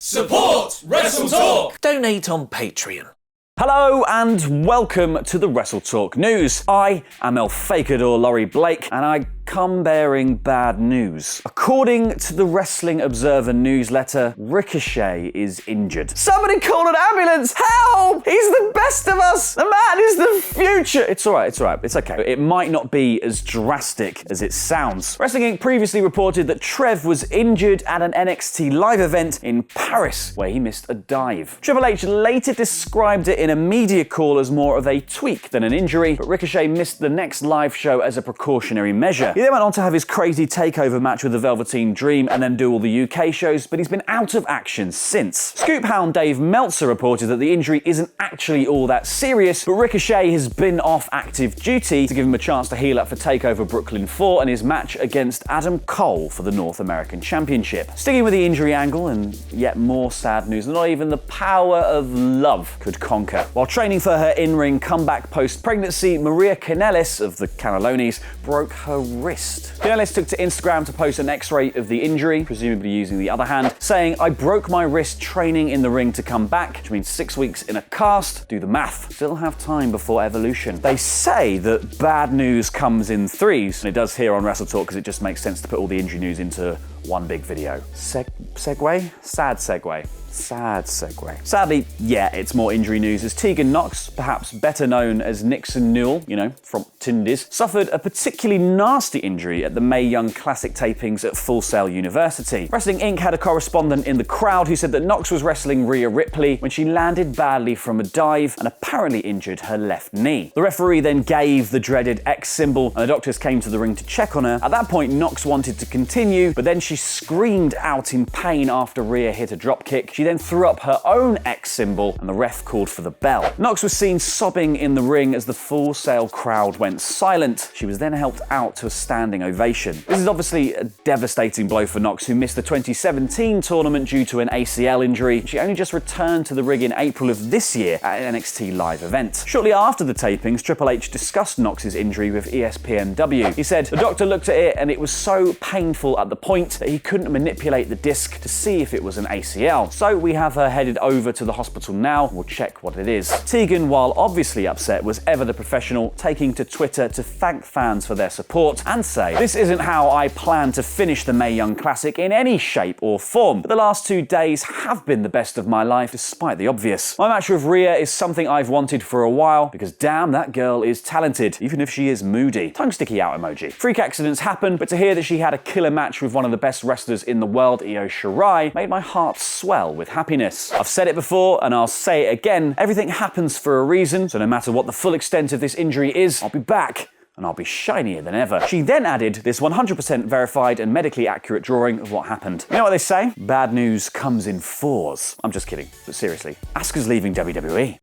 Support WrestleTalk! Donate on Patreon. Hello and welcome to the WrestleTalk news. I am El Fakador Laurie Blake and I come bearing bad news. According to the Wrestling Observer newsletter, Ricochet is injured. Somebody call an ambulance! Help! He's the best of us! The man is the future! It's alright, it's okay. It might not be as drastic as it sounds. Wrestling Inc. previously reported that Trev was injured at an NXT live event in Paris, where he missed a dive. Triple H later described it in a media call as more of a tweak than an injury, but Ricochet missed the next live show as a precautionary measure. He then went on to have his crazy takeover match with the Velveteen Dream and then do all the UK shows, but he's been out of action since. Scoop hound Dave Meltzer reported that the injury isn't actually all that serious, but Ricochet has been off active duty to give him a chance to heal up for TakeOver Brooklyn 4 and his match against Adam Cole for the North American Championship. Sticking with the injury angle, and yet more sad news, not even the power of love could conquer. While training for her in-ring comeback post-pregnancy, Maria Kanellis of the Cannellonis broke her wrist. Kanellis took to Instagram to post an x-ray of the injury, presumably using the other hand, saying, "I broke my wrist training in the ring to come back, which means 6 weeks in a cast. Do the math. Still have time before Evolution." They say that bad news comes in threes, and it does here on WrestleTalk because it just makes sense to put all the injury news into one big video. Segue? Sad segue. Sad segue. Sadly, yeah, it's more injury news as Tegan Knox, perhaps better known as Nixon Newell, from Tindies, suffered a particularly nasty injury at the Mae Young Classic tapings at Full Sail University. Wrestling Inc. had a correspondent in the crowd who said that Knox was wrestling Rhea Ripley when she landed badly from a dive and apparently injured her left knee. The referee then gave the dreaded X symbol and the doctors came to the ring to check on her. At that point, Knox wanted to continue, but then she screamed out in pain after Rhea hit a dropkick. She then threw up her own X symbol and the ref called for the bell. Knox was seen sobbing in the ring as the Full Sail crowd went silent. She was then helped out to a standing ovation. This is obviously a devastating blow for Knox, who missed the 2017 tournament due to an ACL injury. She only just returned to the ring in April of this year at an NXT live event. Shortly after the tapings, Triple H discussed Knox's injury with ESPNW. He said, "The doctor looked at it and it was so painful at the point that he couldn't manipulate the disc to see if it was an ACL. So we have her headed over to the hospital now. We'll check what it is." Tegan, while obviously upset, was ever the professional, taking to Twitter to thank fans for their support and say, "This isn't how I plan to finish the Mae Young Classic in any shape or form, but the last 2 days have been the best of my life despite the obvious. My match with Rhea is something I've wanted for a while because damn, that girl is talented, even if she is moody." Tongue sticky out emoji. Freak accidents happen, but to hear that she had a killer match with one of the best wrestlers in the world, Io Shirai, made my heart swell with happiness. I've said it before and I'll say it again, everything happens for a reason, so no matter what the full extent of this injury is, I'll be back and I'll be shinier than ever. She then added this 100% verified and medically accurate drawing of what happened. You know what they say? Bad news comes in fours. I'm just kidding, but seriously, Asuka's leaving WWE.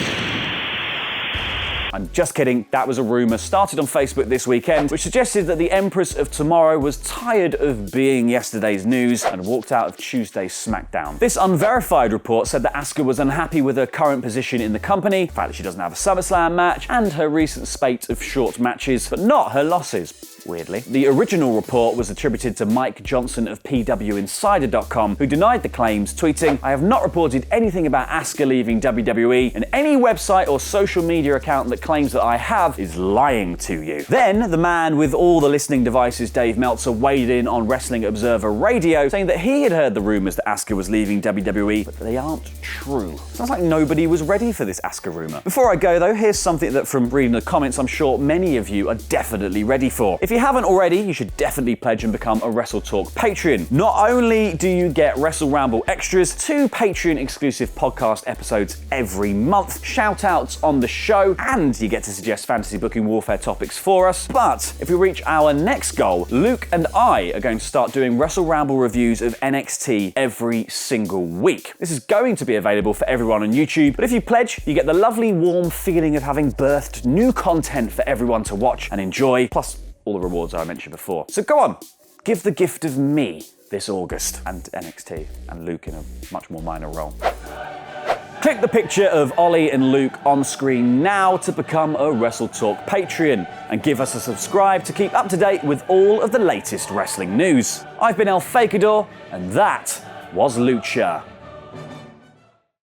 I'm just kidding, that was a rumour started on Facebook this weekend, which suggested that the Empress of Tomorrow was tired of being yesterday's news and walked out of Tuesday's SmackDown. This unverified report said that Asuka was unhappy with her current position in the company, the fact that she doesn't have a SummerSlam match, and her recent spate of short matches, but not her losses. Weirdly. The original report was attributed to Mike Johnson of PWInsider.com, who denied the claims, tweeting, "I have not reported anything about Asuka leaving WWE, and any website or social media account that claims that I have is lying to you." Then, the man with all the listening devices, Dave Meltzer, weighed in on Wrestling Observer Radio, saying that he had heard the rumours that Asuka was leaving WWE, but they aren't true. Sounds like nobody was ready for this Asuka rumour. Before I go though, here's something that from reading the comments I'm sure many of you are definitely ready for. If you haven't already, you should definitely pledge and become a WrestleTalk Patreon. Not only do you get Wrestle Ramble extras, 2 Patreon exclusive podcast episodes every month, shout outs on the show, and you get to suggest fantasy booking warfare topics for us. But if we reach our next goal, Luke and I are going to start doing Wrestle Ramble reviews of NXT every single week. This is going to be available for everyone on YouTube, but if you pledge, you get the lovely warm feeling of having birthed new content for everyone to watch and enjoy, plus all the rewards I mentioned before. So go on, give the gift of me this August, and NXT, and Luke in a much more minor role. Click the picture of Ollie and Luke on screen now to become a WrestleTalk Patreon and give us a subscribe to keep up to date with all of the latest wrestling news. I've been El Fakador, and that was Lucha.